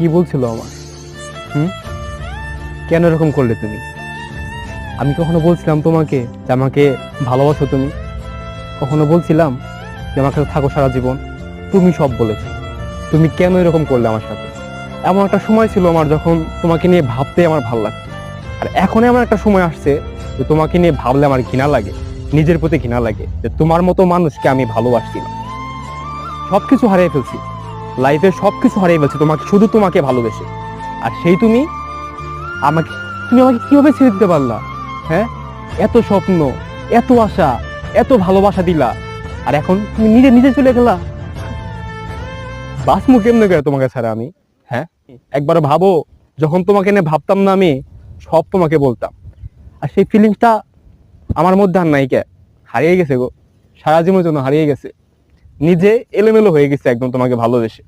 কি বলছিল আমার? হুম, কেন এরকম করলে তুমি? আমি কখনো বলছিলাম তোমাকে যে আমাকে ভালোবাসো তুমি? কখনো বলছিলাম যে আমার কাছে থাকো সারা জীবন? তুমি সব বলেছো। তুমি কেন এরকম করলে আমার সাথে? এমন একটা সময় ছিল আমার যখন তোমাকে নিয়ে ভাবতে আমার ভালো লাগতো, আর এখন এমন একটা সময় আসছে যে তোমাকে নিয়ে ভাবলে আমার ঘৃণা লাগে, নিজের প্রতি ঘৃণা লাগে যে তোমার মতো মানুষকে আমি ভালোবাসছি না। সবকিছু হারিয়ে ফেলছি, লাইফে সবকিছু হারিয়ে ফেলছি তোমাকে, শুধু তোমাকে ভালোবেসে। আর সেই তুমি আমাকে, তুমি আমাকে কিভাবে ছেড়ে দিতে পারলা? হ্যাঁ, এত স্বপ্ন, এত আশা, এত ভালোবাসা দিলা, আর এখন তুমি নিজে নিজে চলে গেলা। বাসমু কেমনে করে তোমাকে ছাড়া আমি? হ্যাঁ, একবার ভাবো, যখন তোমাকে নিয়ে ভাবতাম না আমি, সব তোমাকে বলতাম, আর সেই ফিলিংসটা আমার মধ্যে আর নাই কে, হারিয়ে গেছে গো, সারা জীবনের জন্য হারিয়ে গেছে। নিজে এলোমেলো হয়ে গেছে একদম তোমাকে ভালোবেসে।